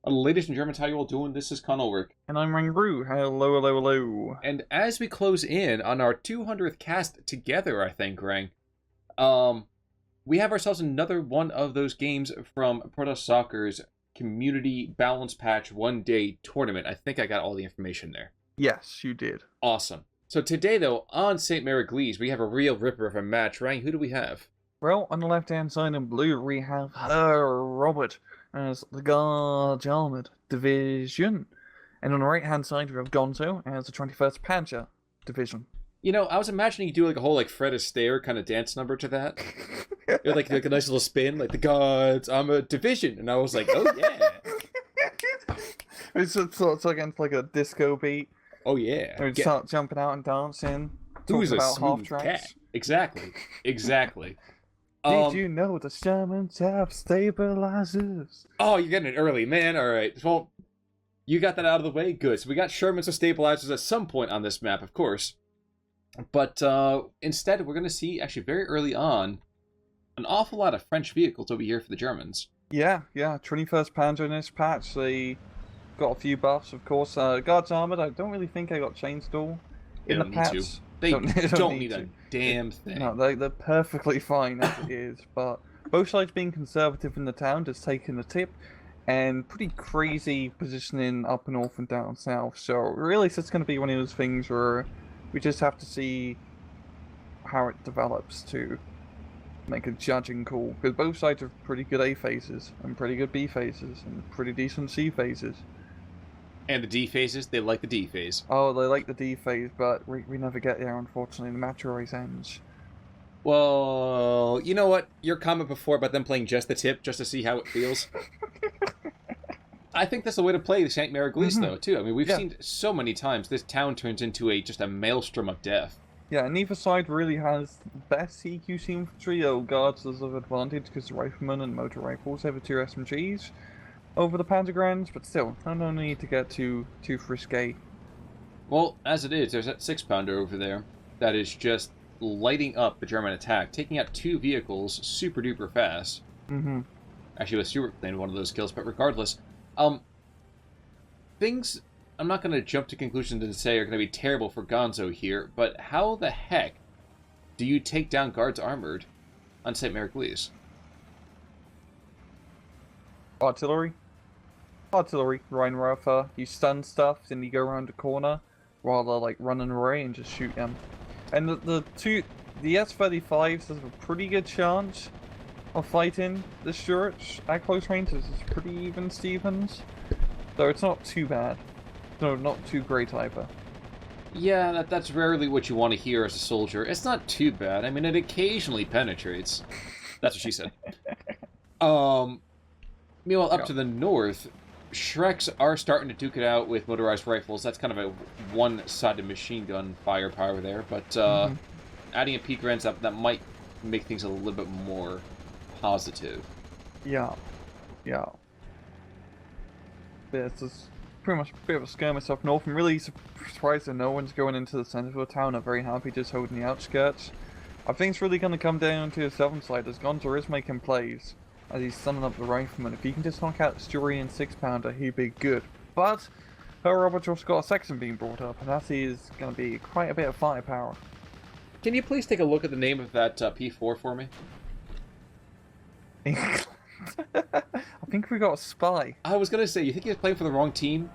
Ladies and Germans, how you all doing? This is Conulric. And I'm Rangru. Hello, hello, hello. And as we close in on our 200th cast together, I think, Rang, we have ourselves another one of those games from ProtossZocker's Community Balance Patch 1-Day Tournament. I think I got all the information there. Yes, you did. Awesome. So today, though, on St Mere Eglaise, we have a real ripper of a match. Rang, who do we have? Well, on the left-hand side in blue, we have Herr Robert as the Guards Armored Division. And on the right-hand side, we have Gonzo as the 21st Panzer Division. You know, I was imagining you do like a whole like Fred Astaire kind of dance number to that. like a nice little spin, like the Gods Armored Division. And I was like, oh yeah. It's against like a disco beat. Oh yeah. We start jumping out and dancing. Who's a about half smooth tracks. cat? Exactly. Exactly. Did you know the Shermans have stabilizers? Oh, you're getting it early, man. All right. Well, you got that out of the way. Good. So we got Shermans with stabilizers at some point on this map, of course. But instead, we're going to see, actually very early on, an awful lot of French vehicles over here for the Germans. Yeah. 21st Panzer in this patch. They got a few buffs, of course. Guards Armored, I don't really think I got Chainstall in the patch. They don't need a damn thing. No, they're perfectly fine as it is. But both sides being conservative in the town, just taking the tip, and pretty crazy positioning up north and down south. So really, it's just going to be one of those things where we just have to see how it develops to make a judging call. Because both sides have pretty good A phases, and pretty good B phases, and pretty decent C phases. And the D phases, they like the D phase. Oh, they like the D phase, but we never get there, unfortunately. The match always ends. Well, you know what? Your comment before about them playing just the tip, just to see how it feels. I think that's the way to play the St Mere Eglaise, though, too. I mean, we've seen so many times this town turns into just a maelstrom of death. Yeah, neither side really has the best CQC infantry. Guards has an advantage because the riflemen and motor rifles have the two SMGs over the Panzergrands, but still, no need to get too risque. Well, as it is, there's that 6-pounder over there that is just lighting up the German attack, taking out two vehicles super duper fast. Actually, with Stuart playing one of those kills, but regardless, things I'm not going to jump to conclusions and say are going to be terrible for Gonzo here, but how the heck do you take down Guards Armored on St Mere Eglaise? Artillery, Rheinwerfer. You stun stuff, then you go around the corner while they're like running away and just shoot them. And the S-35s has a pretty good chance of fighting the Stuarts at close range. It's pretty even Stevens, so it's not too bad. No, not too great either. Yeah, that's rarely what you want to hear as a soldier. It's not too bad. I mean, it occasionally penetrates. That's what she said. Meanwhile, up to the north, Shreks are starting to duke it out with motorized rifles. That's kind of a one-sided machine gun firepower there, but adding a P-Grants that might make things a little bit more positive. Yeah. But it's just pretty much a bit of a skirmish up north. I'm really surprised that no one's going into the centre of the town. I'm very happy just holding the outskirts. I think it's really going to come down to the southern side, as Gonzo is making plays as he's sunning up the rifleman. If he can just knock out the Sturian 6-pounder, he'd be good. But Herr Robert also got a section being brought up, and that is going to be quite a bit of firepower. Can you please take a look at the name of that P4 for me? I think we got a spy. I was gonna say, you think he was playing for the wrong team?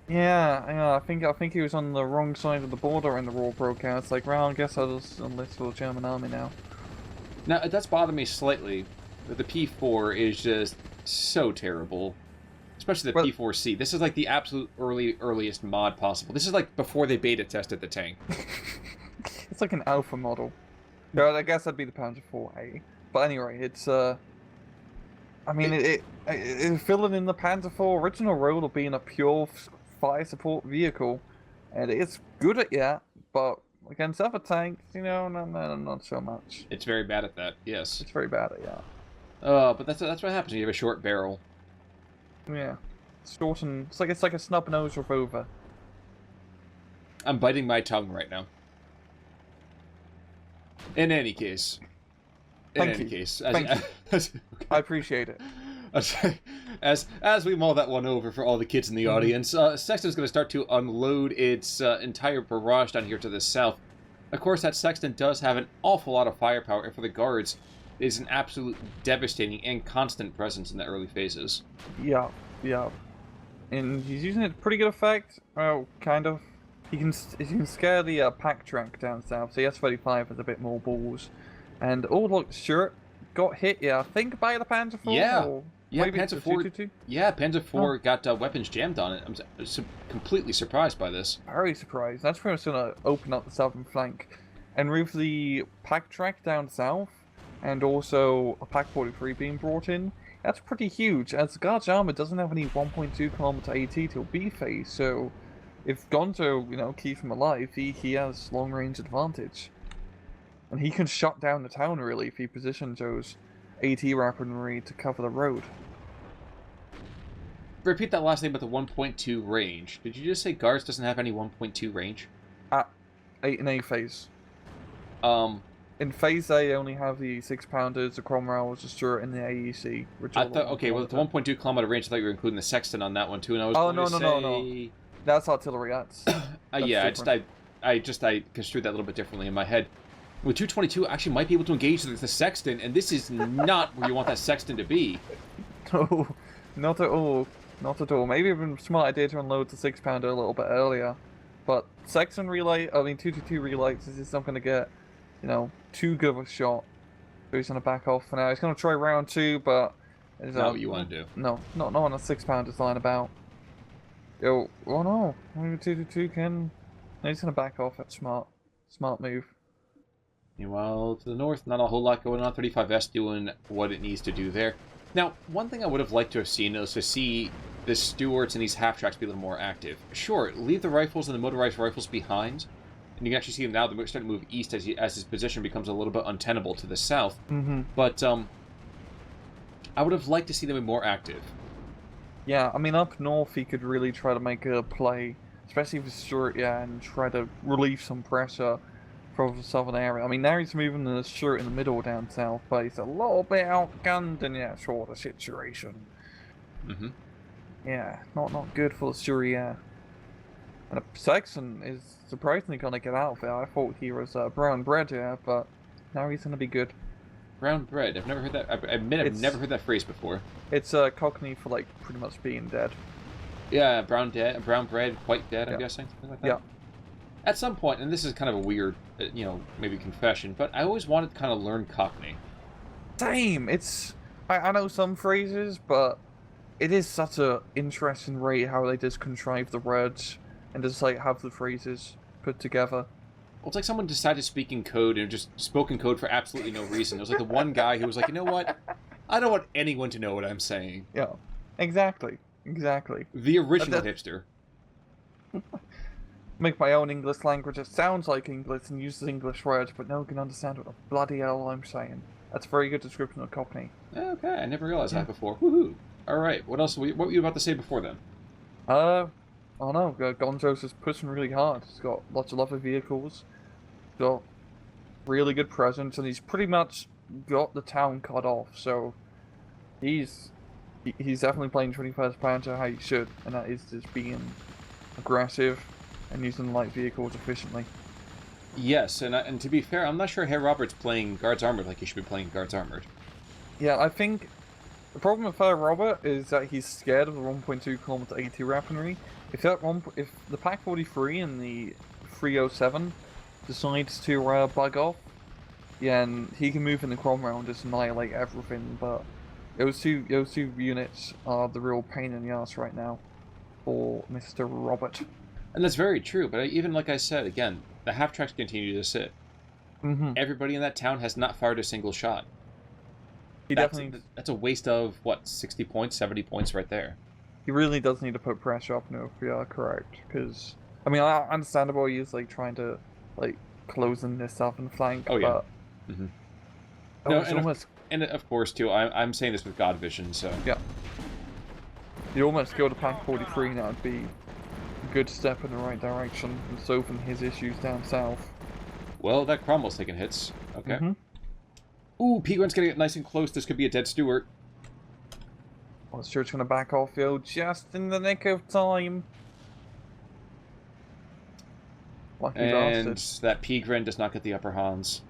Yeah. I think he was on the wrong side of the border when the war broke out. It's like, well, I guess I'll just enlist for the German army now. Now, it does bother me slightly that the P4 is just so terrible. Especially the P4C. This is like the absolute earliest mod possible. This is like before they beta tested the tank. It's like an alpha model. Yeah, I guess that'd be the Panzer 4A. But anyway, it's I mean, it filling in the Panzer IV original role of being a pure fire support vehicle, and it's good at that, but against other tanks, not so much. It's very bad at that, yes. It's very bad at that. But that's what happens when you have a short barrel. Yeah. Short and... It's like a snub-nosed revolver. I'm biting my tongue right now. In any case. Thank you. I appreciate it. As we mull that one over for all the kids in the audience, Sexton's going to start to unload its entire barrage down here to the south. Of course, that Sexton does have an awful lot of firepower, and for the guards, it is an absolute devastating and constant presence in the early phases. Yeah, yeah. And he's using it to pretty good effect. Well, kind of. He can scare the pack track down south, so the S-35 has a bit more balls. And, oh look, Stuart got hit, yeah, I think by the Panzer IV? Yeah. Or Yeah, maybe Panzer IV. 222? Yeah, Panzer IV got weapons jammed on it. I'm completely surprised by this. Very surprised. That's pretty much going to open up the southern flank. And with the pack track down south, and also a Pack 43 being brought in, that's pretty huge, as the Guard's armor doesn't have any 1.2 kilometer AT till B phase, so if Gonzo, you know, keeps him alive, he has long range advantage. And he can shut down the town, really, if he positions those AT weaponry to cover the road. Repeat that last thing about the 1.2 range. Did you just say Guards doesn't have any 1.2 range? In A phase. In phase A, they only have the 6-pounders, the Cromwells, the Stuart, and the AEC. Which I thought, okay, well, the 1.2 kilometer range, I thought you were including the Sexton on that one too, and I was no. That's artillery. That's yeah, I construed that a little bit differently in my head. With 222, actually might be able to engage the Sexton, and this is not where you want that Sexton to be. No, not at all. Not at all. Maybe even a smart idea to unload the 6-pounder a little bit earlier. But Sexton relay, 222 relays is just not going to get, you know, too good of a shot. So he's going to back off for now. He's going to try round 2, but... Is not what you want to do. No, not on a 6-pounder lying about. Yo, oh no, maybe 222 can... No, he's going to back off. That's smart. Smart move. Meanwhile, to the north, not a whole lot going on. 35S doing what it needs to do there. Now, one thing I would have liked to have seen is to see the Stuarts and these half-tracks be a little more active. Sure, leave the rifles and the motorized rifles behind, and you can actually see them now. They're starting to move east as his position becomes a little bit untenable to the south. But I would have liked to see them be more active. Yeah, I mean, up north, he could really try to make a play, especially with Stuart, and try to relieve some pressure from the southern area. I mean, now he's moving the Stuart in the middle down south, but he's a little bit outgunned in that sort of situation. Yeah, not good for the Stuart, yeah. And Sexton is surprisingly going to get out of there. I thought he was brown bread here, but now he's going to be good. Brown bread? I've never heard that. I admit I've never heard that phrase before. It's Cockney for, like, pretty much being dead. Yeah, brown bread, white dead, I'm guessing. Something like that. Yeah. At some point, and this is kind of a weird, you know, maybe confession, but I always wanted to kind of learn Cockney. Same. I know some phrases, but it is such a interesting rate how they just contrive the words and just like have the phrases put together. Well, it's like someone decided to speak in code and just spoke in code for absolutely no reason. It was like the one guy who was like, you know what? I don't want anyone to know what I'm saying. Yeah, exactly. The original hipster. Make my own English language. It sounds like English and uses English words, but no one can understand what the bloody hell I'm saying. That's a very good description of Cockney. Okay, I never realized that before. Woohoo! Alright, what else? What were you about to say before then? Oh no, Gonzo's just pushing really hard. He's got lots of lovely vehicles, got really good presence, and he's pretty much got the town cut off, so he's definitely playing 21st Panzer how he should, and that is just being aggressive and using light vehicles efficiently. Yes, and to be fair, I'm not sure Herr Robert's playing Guards Armored like he should be playing Guards Armored. Yeah, I think the problem with Herr Robert is that he's scared of the 1.2 kilometer AT weaponry. If the Pack 43 and the 307 decides to bug off, yeah, and he can move in the Cromwell and just annihilate everything, but those two units are the real pain in the ass right now for Mr. Robert. And that's very true, but even like I said, again, the half-tracks continue to sit. Everybody in that town has not fired a single shot. That's a waste of, what, 60 points, 70 points right there. He really does need to put pressure up now, if we are correct, because, I mean, understandable he's, like, trying to, like, close in this southern flank, oh, yeah. But... No, and of course, too, I'm saying this with God vision, so... Yeah. You almost go to Pack 43 now, would be a good step in the right direction, and solving his issues down south. Well, that Cromwell's taking hits. Okay. Ooh, Peagrin's gonna get nice and close. This could be a dead Stuart. Oh, the Stuart's going to back off field just in the nick of time. Lucky And bastard. that Pigren does not get the upper hands.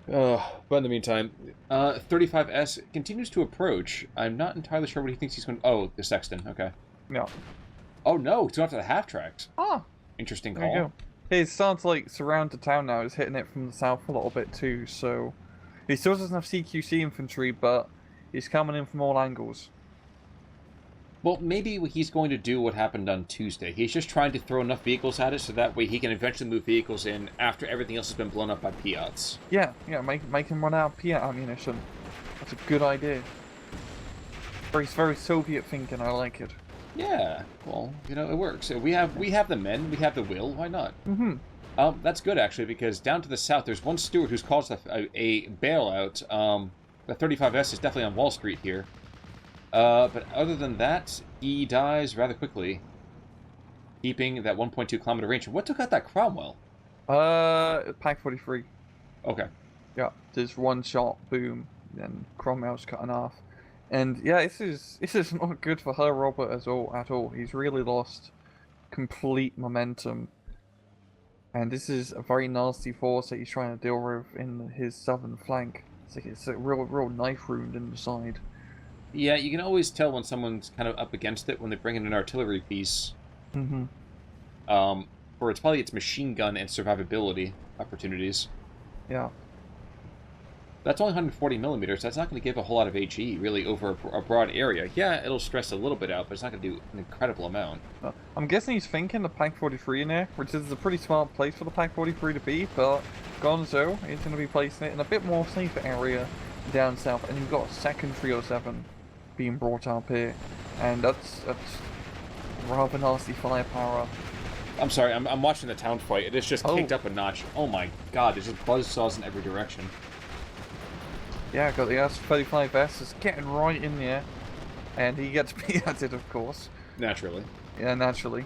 But in the meantime, 35S continues to approach. I'm not entirely sure what he thinks he's going to... Oh, the Sexton, okay. No. Oh no, he's going after the half-tracks. Ah, Interesting there you call. go. He's starting to like surround the town now. He's hitting it from the south a little bit too, so... He still doesn't have CQC infantry, but he's coming in from all angles. Well, maybe he's going to do what happened on Tuesday. He's just trying to throw enough vehicles at it so that way he can eventually move vehicles in after everything else has been blown up by Piats. Yeah, make him run out of Piat ammunition. That's a good idea. Very Soviet thinking, I like it. Yeah, well, you know, it works. We have the men, we have the will, why not? Mm-hmm. That's good, actually, because down to the south, there's one Stuart who's caused a bailout. The 35S is definitely on Wall Street here. But other than that, he dies rather quickly, keeping that 1.2 kilometer range. What took out that Cromwell? Pack 43. Okay. Yeah, there's one shot, boom, then Cromwell's cutting off. And yeah, this is not good for Herr Robert at all. He's really lost complete momentum. And this is a very nasty force that he's trying to deal with in his southern flank. It's a real knife wound in the side. Yeah, you can always tell when someone's kind of up against it when they bring in an artillery piece. Mm-hmm. Or it's probably its machine gun and survivability opportunities. Yeah. That's only 140 millimeters. That's not going to give a whole lot of HE, really, over a broad area. Yeah, it'll stress a little bit out, but it's not going to do an incredible amount. I'm guessing he's thinking the Pack 43 in there, which is a pretty smart place for the Pack 43 to be, but Gonzo is going to be placing it in a bit more safer area down south, and you've got a second 307 being brought up here, and that's rather nasty firepower. I'm sorry, I'm watching the town fight. It is just kicked up a notch. Oh my god, there's just buzzsaws in every direction. Yeah, got the S-35S is getting right in there, and he gets beat at it, of course. Naturally. Yeah, naturally.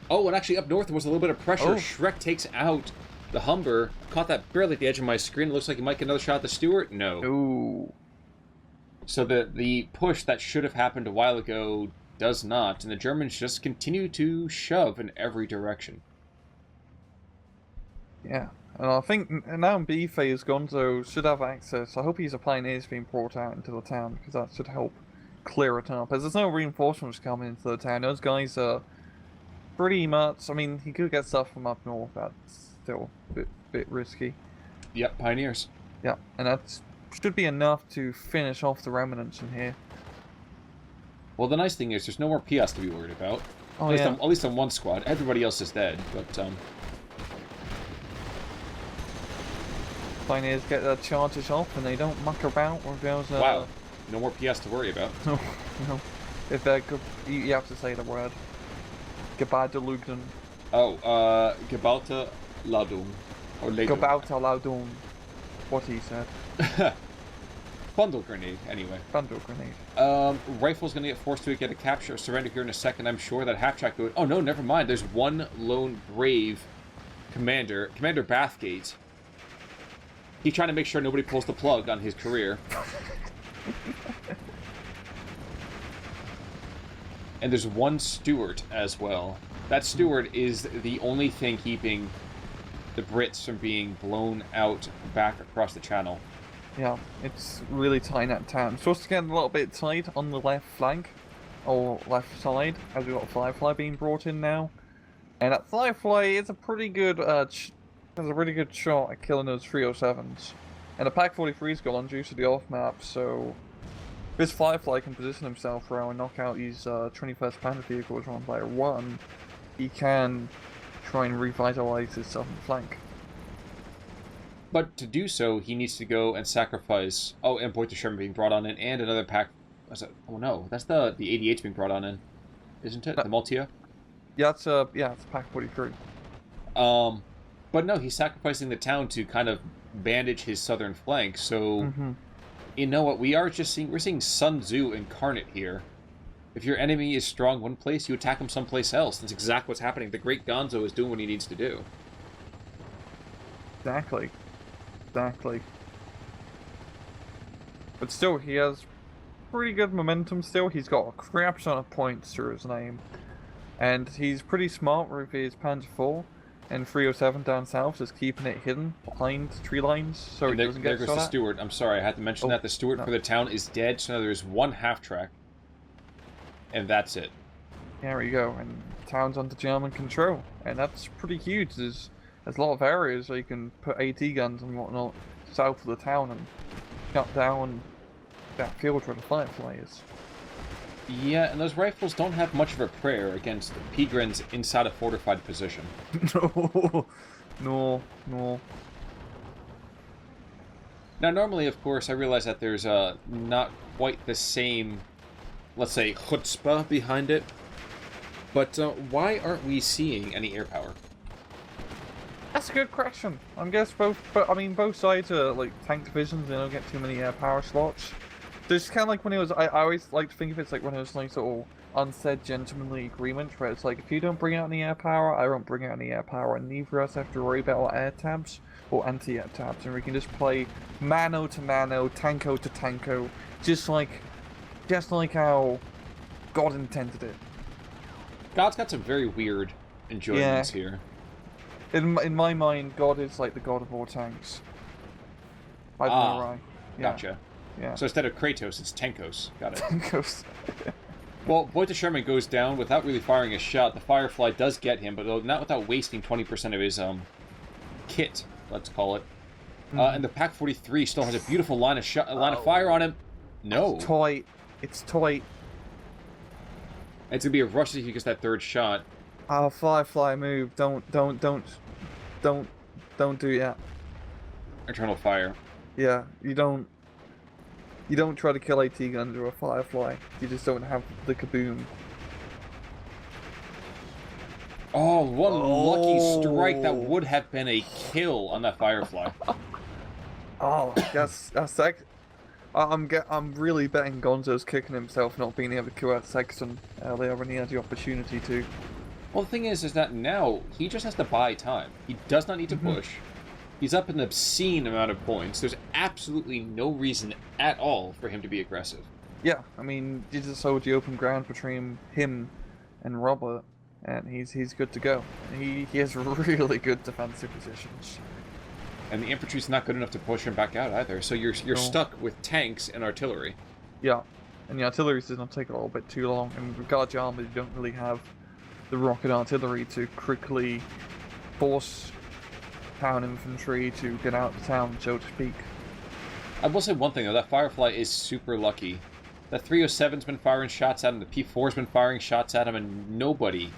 Oh, and actually up north there was a little bit of pressure. Oh. Shrek takes out the Humber. Caught that barely at the edge of my screen. Looks like he might get another shot at the Stuart. No. Ooh. So the push that should have happened a while ago does not, and the Germans just continue to shove in every direction. Yeah, and I think now in B phase, Gonzo should have access. I hope he's a pioneers being brought out into the town, because that should help clear it up. As there's no reinforcements coming into the town, those guys are pretty much... I mean, he could get stuff from up north, that's still a bit risky. Yep, pioneers. Yeah, and that should be enough to finish off the remnants in here. Well, the nice thing is there's no more PS to be worried about. Oh, at least on one squad. Everybody else is dead, but Pioneers get their charges off and they don't muck about with those... Wow, no more PS to worry about. No. If they're good, you have to say the word. Gebadalugden. Oh, Gebalta Ladung. Or Ladung. Gebalta Laudum. What he said. Bundle grenade, anyway. Bundle grenade. Rifle's gonna get forced to get a capture or surrender here in a second, I'm sure. That half-track go... Oh, no, never mind. There's one lone brave commander, Commander Bathgate. He's trying to make sure nobody pulls the plug on his career. And there's one Stuart as well. That Stuart is the only thing keeping the Brits from being blown out back across the channel. Yeah, it's really tight in that town. It's supposed to get a little bit tight on the left flank, or left side, as we've got Firefly being brought in now. And that Firefly is a pretty good, has a really good shot at killing those 307s. And the Pack 43's gone due to the off map, so this Firefly can position himself around and knock out these 21st Panzer vehicles one by one. He can try and revitalize his southern flank. But to do so, he needs to go and sacrifice... Oh, and Boyd to Sherman being brought on in, and another pack... Oh no, that's the 88's being brought on in, isn't it? The Multia? Yeah, it's Pack 43. But no, he's sacrificing the town to kind of bandage his southern flank, so... You know what, we're seeing Sun Tzu incarnate here. If your enemy is strong one place, you attack him someplace else. That's exactly what's happening. The great Gonzo is doing what he needs to do. Exactly. But still, he has pretty good momentum still. He's got a crap ton of points through his name. And he's pretty smart with his Panzer IV and 307 down south, just keeping it hidden behind tree lines so it doesn't get shot at. There goes the Stewart. I'm sorry, I had to mention that. The Stewart for the town is dead, so now there's one half-track. And that's it. There we go, and the town's under German control. And that's pretty huge. There's a lot of areas where you can put AT guns and whatnot south of the town and shut down that field where the Firefly is. Yeah, and those rifles don't have much of a prayer against Pigrins inside a fortified position. No. Now, normally, of course, I realize that there's not quite the same, let's say, chutzpah behind it. But why aren't we seeing any air power? That's a good question. I guess both sides are like tank divisions. They don't get too many power slots. There's kind of like when it was. I always like to think of it like when it was like sort of unsaid gentlemanly agreement, where it's like if you don't bring out any air power, I won't bring out any air power, and neither of us have to worry about our air tabs or anti-air tabs, and we can just play mano to mano, tanko to tanko, just like how God intended it. God's got some very weird enjoyments here. In my mind, God is like the god of all tanks. I don't know why. Yeah. Gotcha. Yeah. So instead of Kratos, it's Tankos. Got it. Tankos. Well, Boyd Sherman goes down without really firing a shot. The Firefly does get him, but not without wasting 20% of his kit, let's call it. And the Pak-43 still has a beautiful line of fire on him. No. It's tight. It's tight. It's gonna be a rush if he gets that third shot. Oh, Firefly, move! Don't do that. Internal fire. Yeah, you don't try to kill AT guns or a Firefly. You just don't have the kaboom. Oh, one lucky strike that would have been a kill on that Firefly. Oh, that's like. I'm really betting Gonzo's kicking himself not being able to kill out Sexton earlier when he had the opportunity to. Well, the thing is that now he just has to buy time. He does not need to push. He's up an obscene amount of points. There's absolutely no reason at all for him to be aggressive. Yeah, I mean, you just hold the open ground between him and Robert, and he's good to go. He has really good defensive positions. And the infantry's not good enough to push him back out either, so you're stuck with tanks and artillery. Yeah, and the artillery does not take a little bit too long, and with Guard Army, you don't really have the rocket artillery to quickly force town infantry to get out of town, so to speak. I will say one thing though, that Firefly is super lucky. That 307's been firing shots at him, the P4's been firing shots at him, and nobody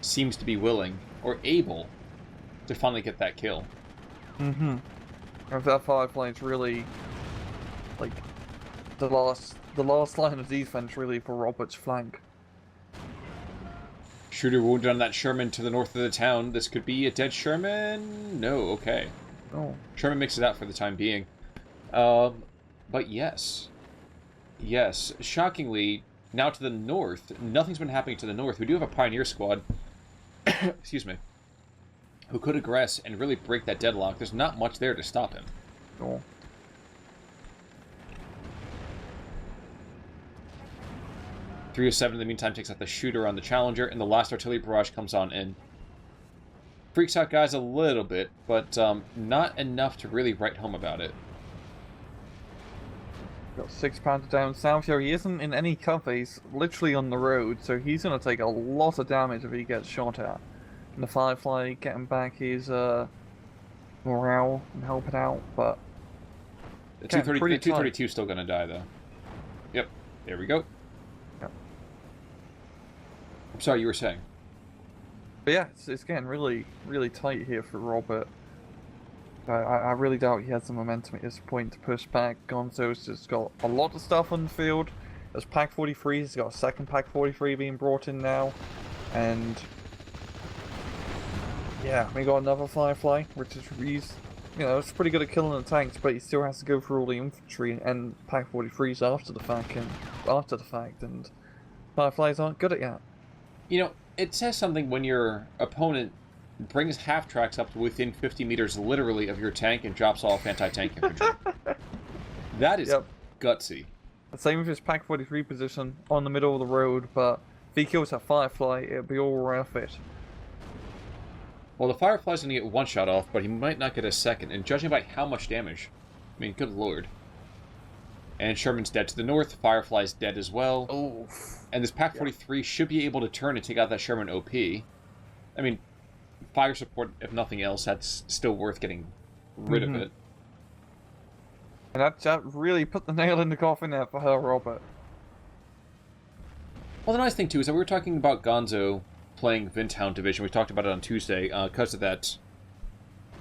seems to be willing or able to finally get that kill. If that Firefly is really like the last line of defense really for Robert's flank. Shooter wounded on that Sherman to the north of the town. This could be a dead Sherman? No, okay. Oh. Sherman makes it out for the time being. But yes. Yes. Shockingly, now to the north, nothing's been happening to the north. We do have a Pioneer squad, excuse me, who could aggress and really break that deadlock. There's not much there to stop him. Oh. .307 in the meantime takes out the Shooter on the Challenger, and the last artillery barrage comes on in. Freaks out guys a little bit, but not enough to really write home about it. Got 6 Panzer down south here. He isn't in any cover. He's literally on the road, so he's going to take a lot of damage if he gets shot at. And the Firefly getting back his morale and helping out, but the 232 is still going to die, though. Yep, there we go. Yep. I'm sorry, you were saying? But yeah, it's getting really, really tight here for Robert. I really doubt he has the momentum at this point to push back. Gonzo's just got a lot of stuff on the field. There's Pak-43, he's got a second Pak-43 being brought in now. And yeah, we got another Firefly, which is, it's pretty good at killing the tanks, but he still has to go through all the infantry and Pak-43s after the fact, and Fireflies aren't good at that. You know, it says something when your opponent brings half-tracks up to within 50 meters literally of your tank and drops off anti-tank infantry. That is gutsy. Same with his Pack 43 position on the middle of the road, but if he kills that Firefly, it'll be all worth it. Well, the Firefly's going to get one shot off, but he might not get a second, and judging by how much damage, I mean, good lord. And Sherman's dead to the north, Firefly's dead as well. Oof. And this Pack 43 should be able to turn and take out that Sherman OP. I mean, fire support, if nothing else, that's still worth getting rid of it. And that really put the nail in the coffin there for Herr, Robert. Well, the nice thing, too, is that we were talking about Gonzo playing Vindhound Division. We talked about it on Tuesday because of that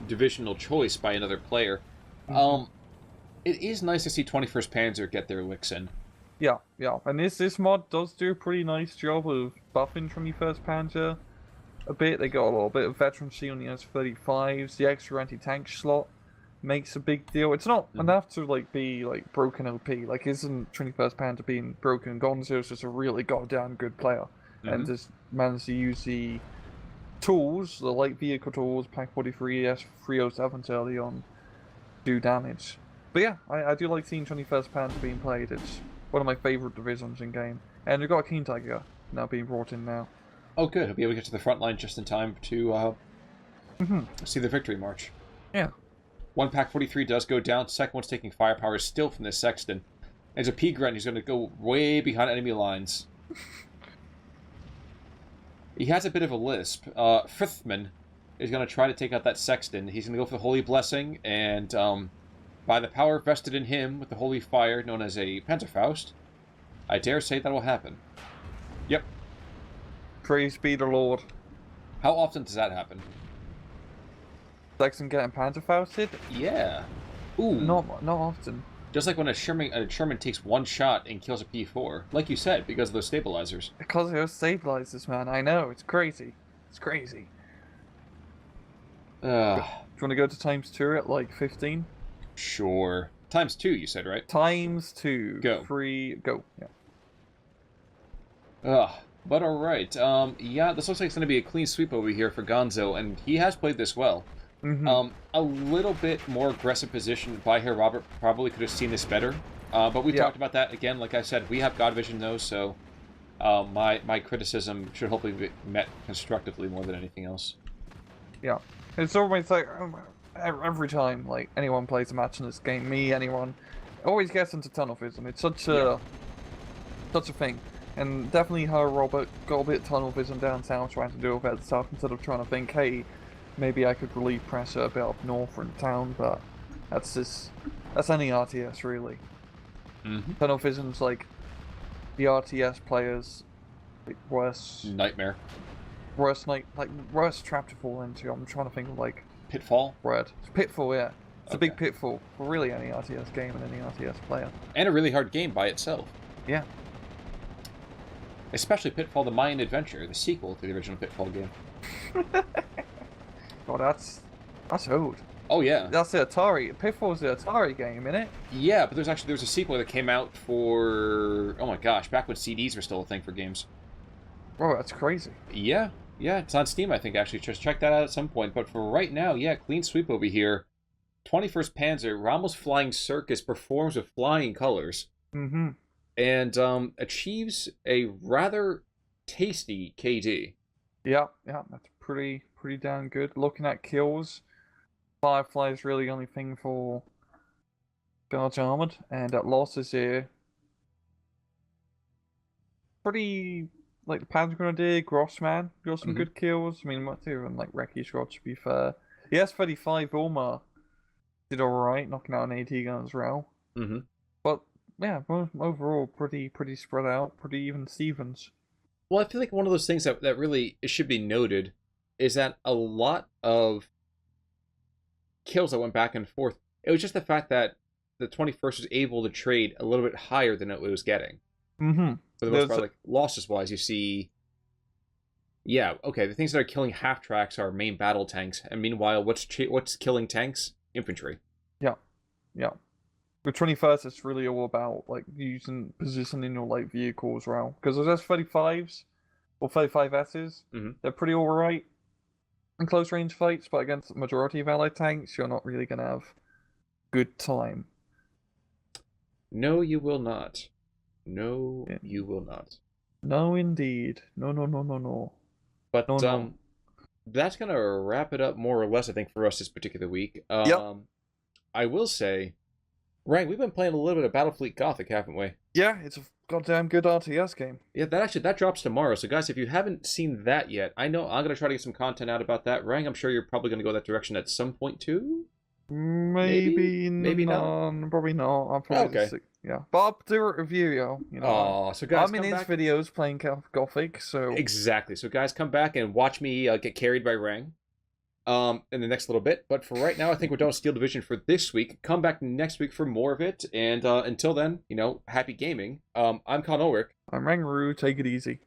divisional choice by another player. It is nice to see 21st Panzer get their licks in. Yeah. And this mod does do a pretty nice job of buffing 21st Panzer a bit. They got a little bit of veterancy on the S-35s. The extra anti-tank slot makes a big deal. It's not enough to be broken OP. Isn't 21st Panzer being broken? Gonzo's just a really goddamn good player. And just managed to use the tools, the light vehicle tools, Pack 43, S307 early on, do damage. But yeah, I do like seeing 21st Panzer being played. It's one of my favourite divisions in game. And we've got a Keen Tiger now being brought in now. Oh good, he'll be able to get to the front line just in time to see the victory march. Yeah. One Pack 43 does go down, second one's taking firepower still from this Sexton. There's a P-Grunt who's going to go way behind enemy lines. He has a bit of a lisp. Frithman is going to try to take out that Sexton. He's going to go for the Holy Blessing, and by the power vested in him with the Holy Fire, known as a Panzerfaust, I dare say that will happen. Yep. Praise be the Lord. How often does that happen? Sexton getting Panzerfausted? Yeah. Ooh. Not often. Just like when a Sherman takes one shot and kills a P4. Like you said, because of those stabilizers. Because of those stabilizers, man. I know. It's crazy. It's crazy. Do you want to go to times 2 at 15? Sure. Times 2, you said, right? Times 2. Go. 3. Go. Yeah. But alright. Yeah, this looks like it's going to be a clean sweep over here for Gonzo, and he has played this well. A little bit more aggressive position by Herr Robert. Probably could have seen this better. But we talked about that again. Like I said, we have God Vision though, so my criticism should hopefully be met constructively more than anything else. Yeah. It's always every time anyone plays a match in this game, anyone, always gets into tunnel vision. It's such a thing. And definitely Herr Robert got a bit of tunnel vision down south trying to do all that stuff instead of trying to think, hey, maybe I could relieve pressure a bit up north in town, but that's any RTS really. Tunnel vision's the RTS players worst nightmare. Worst trap to fall into. I'm trying to think of Pitfall? word. It's pitfall, yeah. It's a big pitfall for really any RTS game and any RTS player. And a really hard game by itself. Yeah. Especially Pitfall: The Mayan Adventure, the sequel to the original Pitfall game. God, that's old. Oh yeah. That's the Atari. Pitfall's the Atari game, innit? Yeah, but there's a sequel that came out for, oh my gosh, back when CDs were still a thing for games. Oh, that's crazy. Yeah, it's on Steam, I think, actually. Just check that out at some point. But for right now, yeah, clean sweep over here. 21st Panzer, Rommel's Flying Circus performs with flying colors. And achieves a rather tasty KD. Yeah, that's pretty damn good. Looking at kills, Firefly is really the only thing for Guards Armored, and at losses here, pretty the Panzer Grenadier, Grossman got some good kills. I mean, not even Recce Squad, to be fair. The S-35 Ulma did alright, knocking out an AT gun as well. But yeah, overall pretty spread out, pretty even Stevens. Well, I feel like one of those things that really should be noted is that a lot of kills that went back and forth, it was just the fact that the 21st was able to trade a little bit higher than it was getting. For the most part, losses-wise, you see... Yeah, okay, the things that are killing half-tracks are main battle tanks, and meanwhile, what's killing tanks? Infantry. Yeah. With 21st, it's really all about using positioning your light vehicle as well. Because those S-35s, or 35Ss, they're pretty alright in close range fights, but against the majority of allied tanks, you're not really going to have good time. No, you will not. No, Yeah. you will not. No, indeed. No, no, no, no, no. But No, no. that's gonna wrap it up more or less, I think, for us this particular week. Yep. I will say, Ryan, we've been playing a little bit of Battlefleet Gothic, haven't we? Yeah, it's a goddamn good RTS game. Yeah, that drops tomorrow. So guys, if you haven't seen that yet, I know I'm gonna try to get some content out about that. Ryan, I'm sure you're probably gonna go that direction at some point too. Maybe not. not. Probably not. I'll probably Okay. yeah. But I'll do a review, yo. You know. Oh, so guys, I'm in come his back. videos playing Gothic, so Exactly. So guys, come back and watch me get carried by Rang. In the next little bit. But for right now, I think we're done with Steel Division for this week. Come back next week for more of it. And until then, happy gaming. I'm Con Ulrich. I'm Rangaroo. Take it easy.